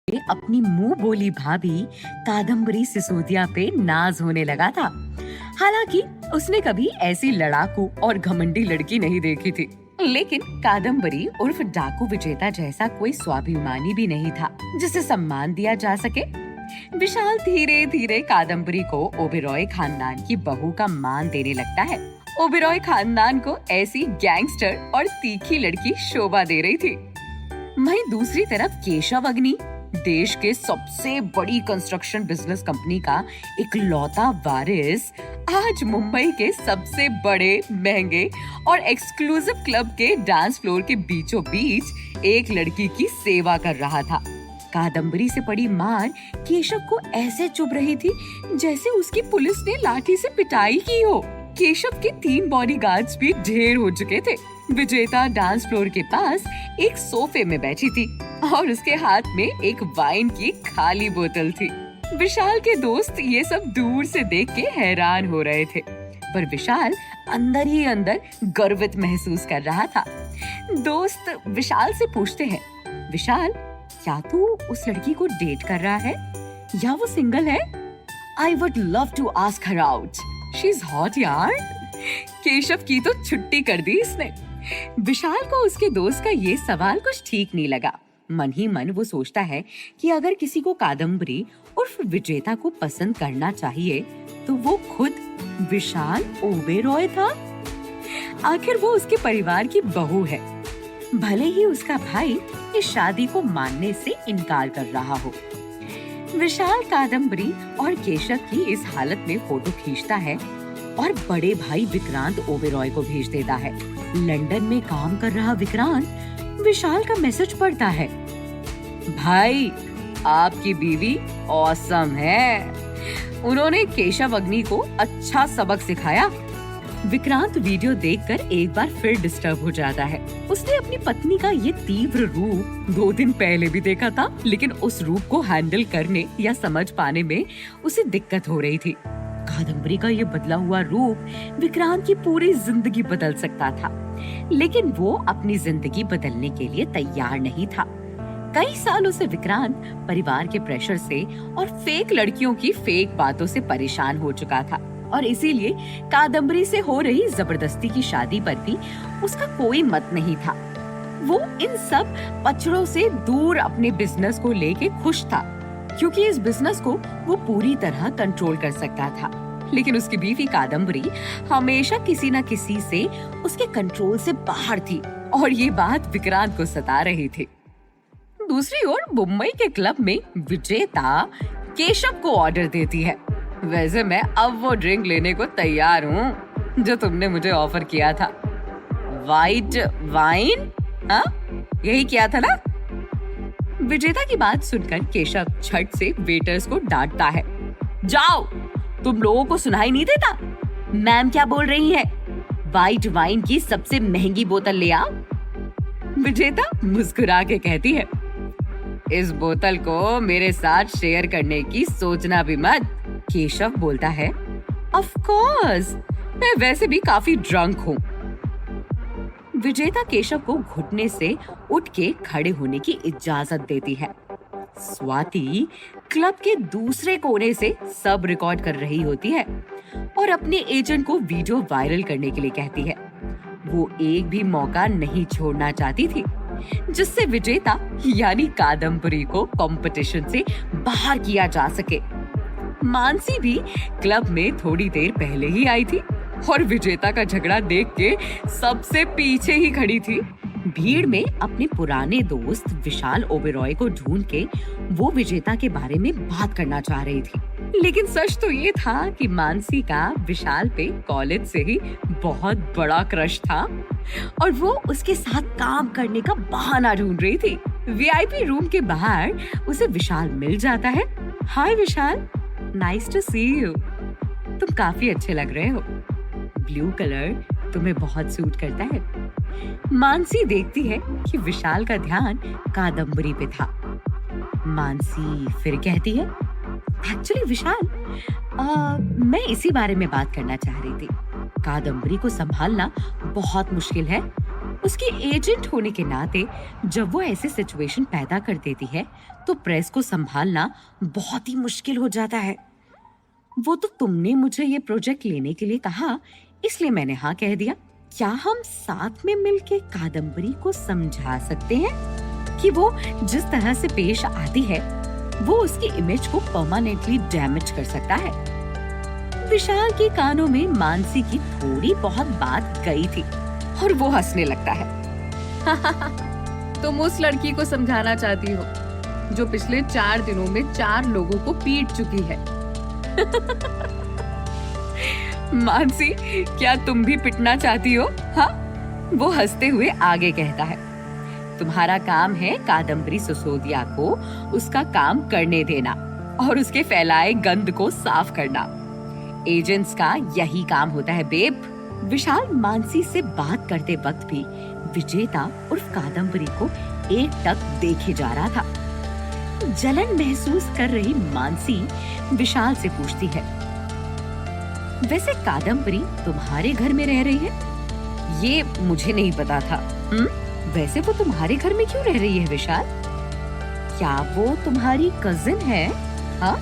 अपनी मुंह बोली भाभी कादम्बरी सिसोदिया पे नाज होने लगा था। हालांकि उसने कभी ऐसी लड़ाकू और घमंडी लड़की नहीं देखी थी, लेकिन कादम्बरी उर्फ डाकू विजेता जैसा कोई स्वाभिमानी भी नहीं था जिसे सम्मान दिया जा सके। विशाल धीरे धीरे कादम्बरी को ओबेरॉय खानदान की बहू का मान देने लगता है। ओबेरॉय खानदान को ऐसी गैंगस्टर और तीखी लड़की शोभा दे रही थी। वहीं दूसरी तरफ केशव अग्नि देश के सबसे बड़ी कंस्ट्रक्शन बिजनेस कंपनी का इकलौता वारिस आज मुंबई के सबसे बड़े, महंगे और एक्सक्लूसिव क्लब के डांस फ्लोर के बीचों बीच एक लड़की की सेवा कर रहा था। कादम्बरी से पड़ी मार केशव को ऐसे चुभ रही थी जैसे उसकी पुलिस ने लाठी से पिटाई की हो। केशव के 3 बॉडीगार्ड्स भी ढेर हो चुके थे। विजेता डांस फ्लोर के पास एक सोफे में बैठी थी और उसके हाथ में एक वाइन की खाली बोतल थी। विशाल के दोस्त ये सब दूर से देख के हैरान हो रहे थे, पर विशाल अंदर ही अंदर गर्वित महसूस कर रहा था। दोस्त विशाल से पूछते हैं, विशाल, क्या तू उस लड़की को डेट कर रहा है या वो सिंगल है? I would love to ask her out. She's hot यार। केशव की तो छुट्टी कर दी इसने। विशाल को उसके दोस्त का ये सवाल कुछ ठीक नहीं लगा। मन ही मन वो सोचता है कि अगर किसी को कादम्बरी उर्फ विजेता को पसंद करना चाहिए तो वो खुद विशाल ओबेरॉय था। आखिर वो उसके परिवार की बहू है, भले ही उसका भाई इस शादी को मानने से इनकार कर रहा हो। विशाल कादम्बरी और केशव की इस हालत में फोटो खींचता है और बड़े भाई विक्रांत ओबेरॉय को भेज देता है। लंदन में काम कर रहा विक्रांत विशाल का मैसेज पढ़ता है, भाई आपकी बीवी ऑसम है। उन्होंने केशव अग्नि को अच्छा सबक सिखाया। विक्रांत वीडियो देखकर एक बार फिर डिस्टर्ब हो जाता है। उसने अपनी पत्नी का ये तीव्र रूप 2 दिन पहले भी देखा था, लेकिन उस रूप को हैंडल करने या समझ पाने में उसे दिक्कत हो रही थी। कादम्बरी का ये बदला हुआ रूप विक्रांत की पूरी जिंदगी बदल सकता था, लेकिन वो अपनी जिंदगी बदलने के लिए तैयार नहीं था। कई सालों से विक्रांत परिवार के प्रेशर से और फेक लड़कियों की फेक बातों से परेशान हो चुका था और इसीलिए कादम्बरी से हो रही जबरदस्ती की शादी पर भी उसका कोई मत नहीं था। वो इन सब पचड़ों से दूर अपने बिजनेस को लेके खुश था, क्योंकि इस बिजनेस को वो पूरी तरह कंट्रोल कर सकता था। लेकिन उसकी बीवी कादम्बरी हमेशा किसी न किसी से उसके कंट्रोल से बाहर थी और ये बात विक्रांत को सता रही थी। दूसरी ओर मुंबई के क्लब में विजेता केशव को ऑर्डर देती है, वैसे मैं अब वो ड्रिंक लेने को तैयार हूँ जो तुमने मुझे ऑफर किया था। White wine? हाँ, यही किया था ना? विजेता की बात सुनकर केशव झट से वेटर्स को डांटता है, जाओ, तुम लोगों को सुनाई नहीं देता? मैम क्या बोल रही है? व्हाइट वाइन की सबसे महंगी बोतल ले आओ। विजेता मुस्कुरा के कहती है, इस बोतल को मेरे साथ शेयर करने की सोचना भी मत। केशव बोलता है, ऑफ कोर्स, मैं वैसे भी काफी ड्रंक हूँ। विजेता केशव को घुटने से उठ के खड़े होने की इजाजत देती है। स्वाति क्लब के दूसरे कोने से सब रिकॉर्ड कर रही होती है और अपने एजेंट को वीडियो वायरल करने के लिए कहती है। वो एक भी मौका नहीं छोड़ना चाहती थी जिससे विजेता यानी कादम्बरी को कंपटीशन से बाहर किया जा सके। मानसी भी क्लब में थोड़ी देर पहले ही आई थी और विजेता का झगड़ा देख के सबसे पीछे ही खड़ी थी। भीड़ में अपने पुराने दोस्त विशाल ओबेरॉय को ढूंढ के वो विजेता के बारे में बात करना चाह रही थी, लेकिन सच तो ये था कि मानसी का विशाल पे कॉलेज से ही बहुत बड़ा क्रश था और वो उसके साथ काम करने का बहाना ढूंढ रही थी। वीआईपी रूम के बाहर उसे विशाल मिल जाता है। हाय विशाल, नाइस टू सी यू। तुम काफी अच्छे लग रहे हो। ब्लू कलर तुम्हें बहुत सूट करता है। मानसी देखती है कि विशाल का ध्यान कादम्बरी पे था। मानसी फिर कहती है, एक्चुअली विशाल, मैं इसी बारे में बात करना चाह रही थी। कादम्बरी को संभालना बहुत मुश्किल है उसकी एजेंट होने के नाते जब वो ऐसी सिचुएशन पैदा कर देती है तो प्रेस को संभालना बहुत ही मुश्किल हो जाता है। वो तो तुमने मुझे ये प्रोजेक्ट लेने के लिए कहा, इसलिए मैंने हाँ कह दिया। क्या हम साथ में मिलके कादम्बरी को समझा सकते हैं कि वो जिस तरह से पेश आती है वो उसकी इमेज को परमानेंटली डैमेज कर सकता है। विशाल के कानों में मानसी की थोड़ी बहुत बात गई थी और वो हंसने लगता है। तुम उस लड़की को समझाना चाहती हो जो पिछले 4 दिनों में 4 लोगों को पीट चुकी है। मानसी, क्या तुम भी पिटना चाहती हो? हाँ? वो हंसते हुए आगे कहता है, तुम्हारा काम है कादम्बरी सिसोदिया को उसका काम करने देना और उसके फैलाए गंद को साफ करना। एजेंट्स का यही काम होता है बेब। विशाल मानसी से बात करते वक्त भी विजेता उर्फ कादम्बरी को एकटक देखे जा रहा था। जलन महसूस कर रही मानसी विशाल से पूछती है, वैसे कादम्बरी तुम्हारे घर में रह रही है? ये मुझे नहीं पता था। वैसे वो तुम्हारे घर में क्यों रह रही है विशाल? क्या वो तुम्हारी कजिन है? हाँ?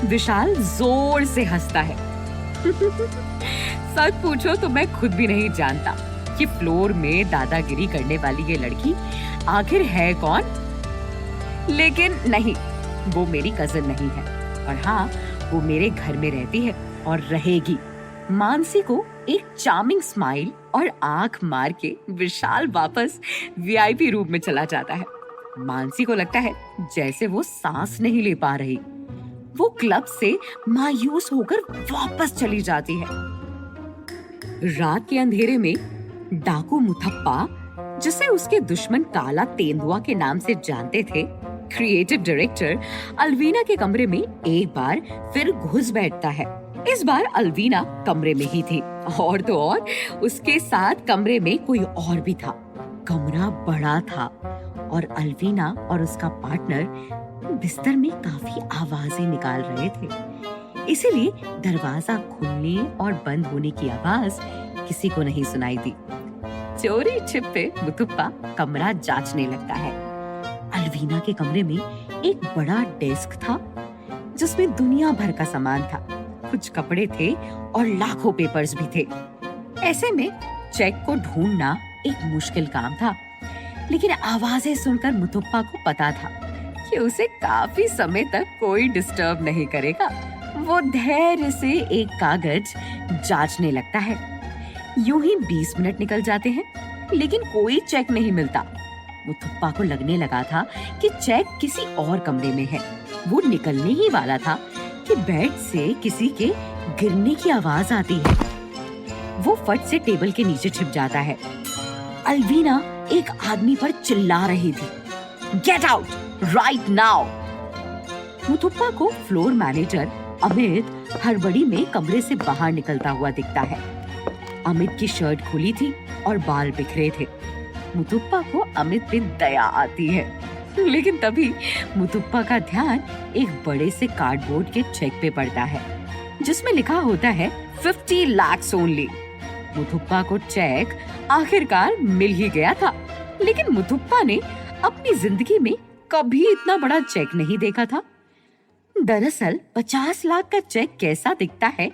विशाल जोर से हंसता है। सच पूछो तो मैं खुद भी नहीं जानता कि फ्लोर में दादागिरी करने वाली ये लड़की आखिर है कौन। लेकिन नहीं, वो मेरी कजिन नहीं है और हाँ, वो मेरे घर में रहती है और रहेगी। मानसी को एक चार्मिंग स्माइल और आंख मार के विशाल वापस वीआईपी रूम में चला जाता है। मानसी को लगता है जैसे वो सांस नहीं ले पा रही। वो क्लब से मायूस होकर वापस चली जाती है। रात के अंधेरे में डाकू मुथप्पा, जिसे उसके दुश्मन काला तेंदुआ के नाम से जानते थे, क्रिएटिव डायरेक्टर अलवीना के कमरे में एक बार फिर घुस बैठता है। इस बार अलवीना कमरे में ही थी और तो और उसके साथ कमरे में कोई और भी था। कमरा बड़ा था और अलवीना और उसका पार्टनर बिस्तर में काफी आवाजें निकाल रहे थे, इसीलिए दरवाजा खुलने और बंद होने की आवाज किसी को नहीं सुनाई दी। चोरी छिपे मुथुप्पा कमरा जांचने लगता है। अलवीना के कमरे में एक बड़ा डेस्क था जिसमें दुनिया भर का सामान था। कुछ कपड़े थे और लाखों पेपर्स भी थे। ऐसे में चेक को ढूंढना एक मुश्किल काम था, लेकिन आवाजें सुनकर मुथुप्पा को पता था कि उसे काफी समय तक कोई डिस्टर्ब नहीं करेगा। वो धैर्य से एक कागज जांचने लगता है। यूं ही 20 मिनट निकल जाते हैं, लेकिन कोई चेक नहीं मिलता। मुथुप्पा को लगने लगा था कि चेक किसी और कमरे में है। वो निकलने ही वाला था कि बेड से किसी के गिरने की आवाज आती है। वो फट से टेबल के नीचे छिप जाता है। अलवीना एक आदमी पर चिल्ला रही थी, गेट आउट राइट नाउ। मुथुप्पा को फ्लोर मैनेजर अमित हड़बड़ी में कमरे से बाहर निकलता हुआ दिखता है। अमित की शर्ट खुली थी और बाल बिखरे थे। मुथुप्पा को अमित पे दया आती है, लेकिन तभी मुथुप्पा का ध्यान एक बड़े से कार्डबोर्ड के चेक पे पड़ता है जिसमें लिखा होता है 50 lakhs ओनली। मुथुप्पा को चेक आखिरकार मिल ही गया था, लेकिन मुथुप्पा ने अपनी जिंदगी में कभी इतना बड़ा चेक नहीं देखा था। दरअसल 50 लाख का चेक कैसा दिखता है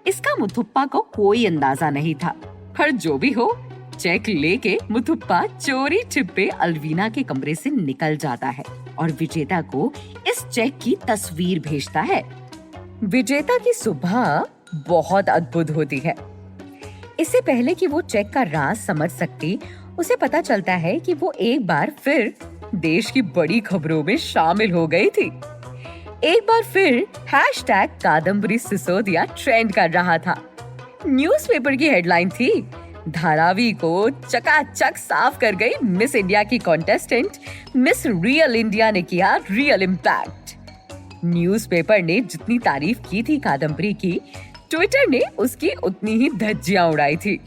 इसका मुथुप्पा को कोई अंदाजा नहीं था। पर जो भी हो, चेक लेके मुथुप्पा चोरी छिपे अलवीना के कमरे से निकल जाता है और विजेता को इस चेक की तस्वीर भेजता है। विजेता की सुबह बहुत अद्भुत होती है। इससे पहले कि वो चेक का राज समझ सकती, उसे पता चलता है कि वो एक बार फिर देश की बड़ी खबरों में शामिल हो गई थी। एक बार फिर #कादम्बरी सिसोदिया ट्रेंड कर रहा था। न्यूज़पेपर की हेडलाइन थी, धारावी को चकाचक साफ कर गई मिस इंडिया की कॉन्टेस्टेंट, मिस रियल इंडिया ने किया रियल इम्पैक्ट। न्यूज़पेपर ने जितनी तारीफ की थी कादम्बरी की, ट्विटर ने उसकी उतनी ही धज्जियां उड़ाई थी।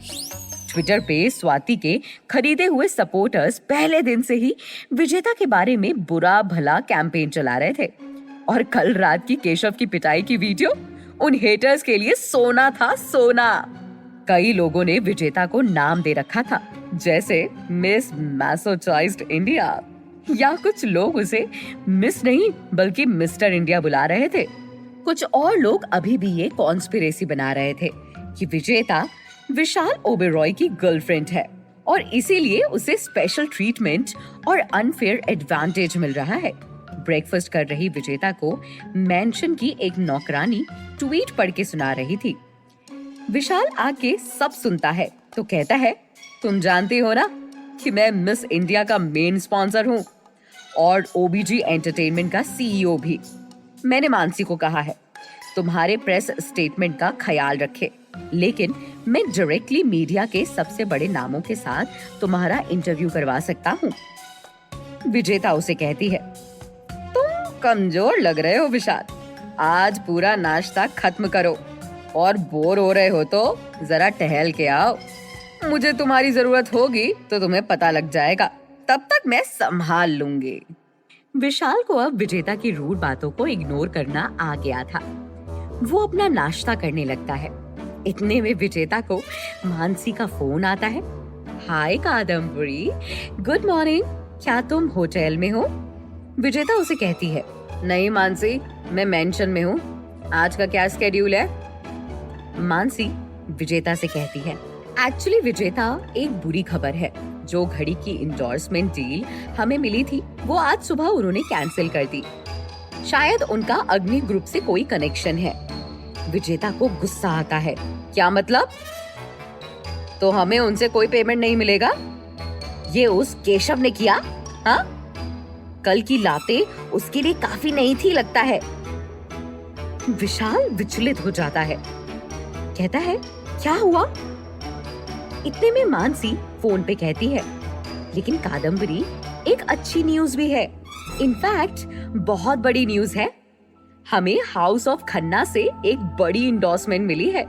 ट्विटर पे स्वाति के खरीदे हुए सपोर्टर्स पहले दिन से ही विजेता के बारे में बुरा भला कैंपेन चला रहे थे और कल रात की केशव की पिटाई की वीडियो उन हेटर्स के लिए सोना था, सोना। कई लोगों ने विजेता को नाम दे रखा था जैसे मिस मैसाचुसेट्स इंडिया, या कुछ लोग उसे मिस नहीं बल्कि मिस्टर इंडिया बुला रहे थे। कुछ और लोग अभी भी ये कॉन्स्पिरेसी बना रहे थे कि विजेता विशाल ओबेरॉय की गर्लफ्रेंड है और इसीलिए उसे स्पेशल ट्रीटमेंट और अनफेयर एडवांटेज मिल रहा है। ब्रेकफास्ट कर रही विजेता को मेंशन की एक नौकरानी ट्वीट पढ़ के सुना रही थी। विशाल आके सब सुनता है तो कहता है, तुम जानती हो ना कि मैं मिस इंडिया का मेन स्पॉन्सर हूँ और ओबीजी एंटरटेनमेंट का सीईओ भी। मैंने मानसी को कहा है तुम्हारे प्रेस स्टेटमेंट का ख्याल रखे, लेकिन मैं डायरेक्टली मीडिया के सबसे बड़े नामों के साथ तुम्हारा इंटरव्यू करवा सकता हूँ। विजेता उसे कहती है, तुम कमजोर लग रहे हो विशाल, आज पूरा नाश्ता खत्म करो और बोर हो रहे हो तो जरा टहल के आओ। मुझे तुम्हारी जरूरत होगी तो तुम्हें पता लग जाएगा, तब तक मैं संभाल लूंगी। विशाल को अब विजेता की रूड बातों को इग्नोर करना आ गया था। वो अपना नाश्ता करने लगता है। इतने में विजेता को मानसी का फोन आता है। हाय कादम्बरी, गुड मॉर्निंग, क्या तुम होटल में हो? विजेता उसे कहती है, नहीं मानसी, मैं मेंशन में हूँ। आज का क्या स्केड्यूल है? मानसी विजेता से कहती है, एक्चुअली विजेता एक बुरी खबर है। जो घड़ी की इंडोर्समेंट डील हमें मिली थी वो आज सुबह उन्होंने कैंसिल कर दी। शायद उनका अग्नि ग्रुप से कोई कनेक्शन है। विजेता को गुस्सा आता है, क्या मतलब? तो हमें उनसे कोई पेमेंट नहीं मिलेगा? ये उस केशव ने किया? हाँ, कल की लाते उसके लिए काफी नहीं थी लगता है। विशाल विचलित हो जाता है, कहता है, क्या हुआ? इतने में मानसी फोन पे कहती है, लेकिन कादम्बरी एक अच्छी न्यूज भी है। इनफैक्ट बहुत बड़ी न्यूज है। हमें हाउस ऑफ खन्ना से एक बड़ी इंडोर्समेंट मिली है।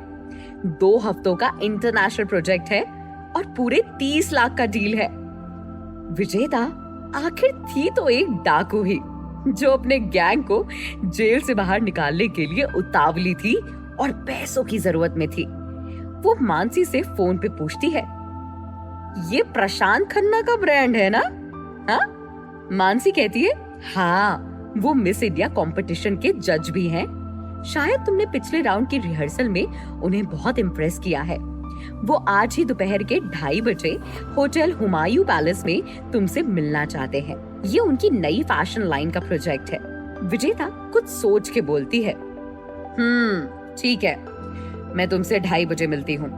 2 हफ्तों का इंटरनेशनल प्रोजेक्ट है और पूरे 30 लाख का डील है। विजेता आखिर थी तो एक डाकू ही जो अपने गैंग को जेल से बाहर निकालने के लिए उतावली थी और पैसों की जरूरत में थी। वो मानसी से फोन पे पूछती है, ये प्रशांत खन्ना का ब्रांड है ना? हाँ? मानसी कहती है, हाँ, वो मिस इंडिया कंपटीशन के जज भी हैं। शायद तुमने पिछले राउंड की रिहर्सल में उन्हें बहुत इम्प्रेस किया है। वो आज ही दोपहर के 2:30 बजे होटल हुमायूं पैलेस में तुमसे मिलना चाहते हैं। ये उनकी नई फैशन लाइन का प्रोजेक्ट है। विजेता कुछ सोच के बोलती है, ठीक है, मैं तुमसे 2:30 बजे मिलती हूँ।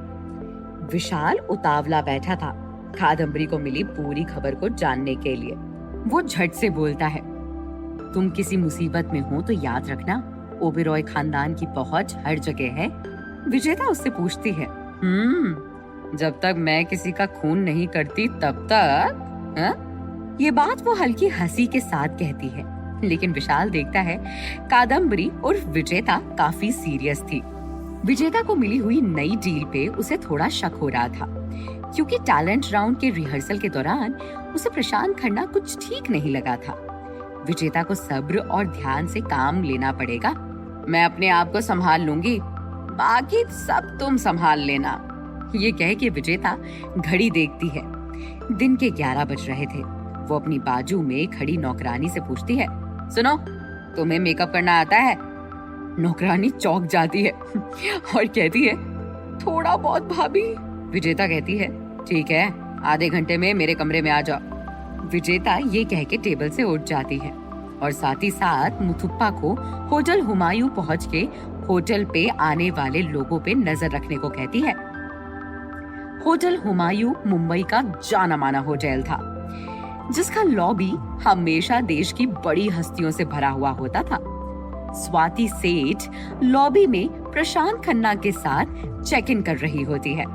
विशाल उतावला बैठा था कादम्बरी को मिली पूरी खबर को जानने के लिए। वो झट से बोलता है, तुम किसी मुसीबत में हो तो याद रखना, ओबेरॉय खानदान की पहुंच हर जगह है। विजेता उससे पूछती है, जब तक मैं किसी का खून नहीं करती तब तक? हा? ये बात वो हल्की हंसी के साथ कहती है, लेकिन विशाल देखता है कादम्बरी और विजेता काफी सीरियस थी। विजेता को मिली हुई नई डील पे उसे थोड़ा शक हो रहा था, क्योंकि टैलेंट राउंड के रिहर्सल के दौरान उसे प्रशांत खन्ना कुछ ठीक नहीं लगा था। विजेता को सब्र और ध्यान से काम लेना पड़ेगा। मैं अपने आप को संभाल लूंगी, बाकी सब तुम संभाल लेना। ये कह के विजेता घड़ी देखती है। दिन के 11 बज रहे थे। वो अपनी बाजू में खड़ी नौकरानी से पूछती है, सुनो, तुम्हें मेकअप करना आता है? नौकरानी चौंक जाती है और कहती है, थोड़ा बहुत भाभी। विजेता कहती है, ठीक है, आधे घंटे में मेरे कमरे में आ जाओ। विजेता ये कह के टेबल से उठ जाती है और साथ ही साथ मुथुप्पा को होटल हुमायूं पहुंच के होटल पे आने वाले लोगों पे नजर रखने को कहती है। होटल हुमायूं मुंबई का जाना माना होटल था, जिसका लॉबी हमेशा देश की बड़ी हस्तियों से भरा हुआ होता था। स्वाति सेठ लॉबी में प्रशांत खन्ना के साथ चेक इन कर रही होती है।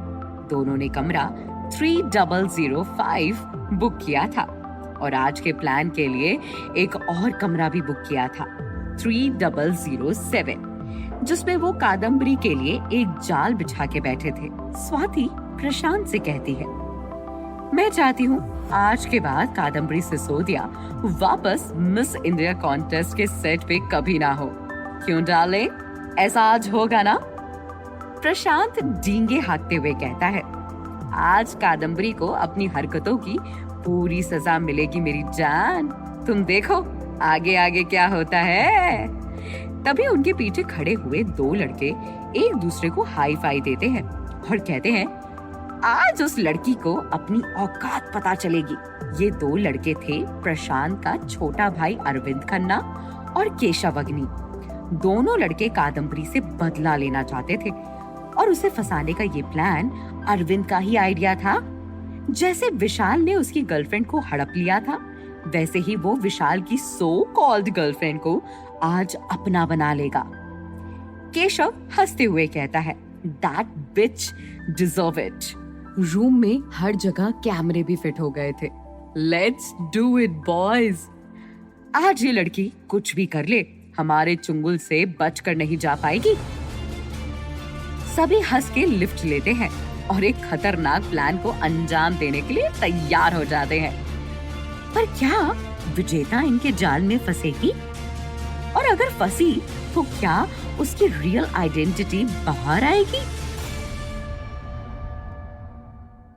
दोनों ने कमरा 3005 बुक किया था और आज के प्लान के लिए एक और कमरा भी बुक किया था 3007, जिसमें वो कादम्बरी के लिए एक जाल बिछा के बैठे थे। स्वाति प्रशांत से कहती है, मैं चाहती हूँ आज के बाद कादम्बरी सिसोदिया वापस मिस इंडिया कॉन्टेस्ट के सेट पे कभी ना हो। क्यों डार्लिंग, ऐसा आज होगा ना? प्रशांत डींगे हाँकते हुए कहता है, आज कादम्बरी को अपनी हरकतों की पूरी सजा मिलेगी मेरी जान। तुम देखो आगे आगे क्या होता है। तभी उनके पीछे खड़े हुए दो लड़के एक दूसरे को हाई फाई देते हैं और कहते हैं, आज उस लड़की को अपनी औकात पता चलेगी। ये दो लड़के थे प्रशांत का छोटा भाई अरविंद खन्ना और केशव अग्नि। दोनों लड़के कादम्बरी से बदला लेना चाहते थे और उसे फंसाने का ये प्लान अरविंद का ही आइडिया था। जैसे विशाल ने उसकी गर्लफ्रेंड को हड़प लिया था, वैसे ही वो विशाल की सो कॉल्ड गर्लफ्रेंड को आज अपना बना लेगा। केशव हंसते हुए कहता है, That bitch deserve it। Room में हर जगह कैमरे भी फिट हो गए थे। Let's do it boys। आज ये लड़की कुछ भी कर ले, हमारे चुंगल से बचकर नहीं जा पाएगी। सभी हंस के लिफ्ट लेते हैं और एक खतरनाक प्लान को अंजाम देने के लिए तैयार हो जाते हैं। पर क्या विजेता इनके जाल में फंसेगी? और अगर फंसी तो क्या उसकी रियल आइडेंटिटी बाहर आएगी?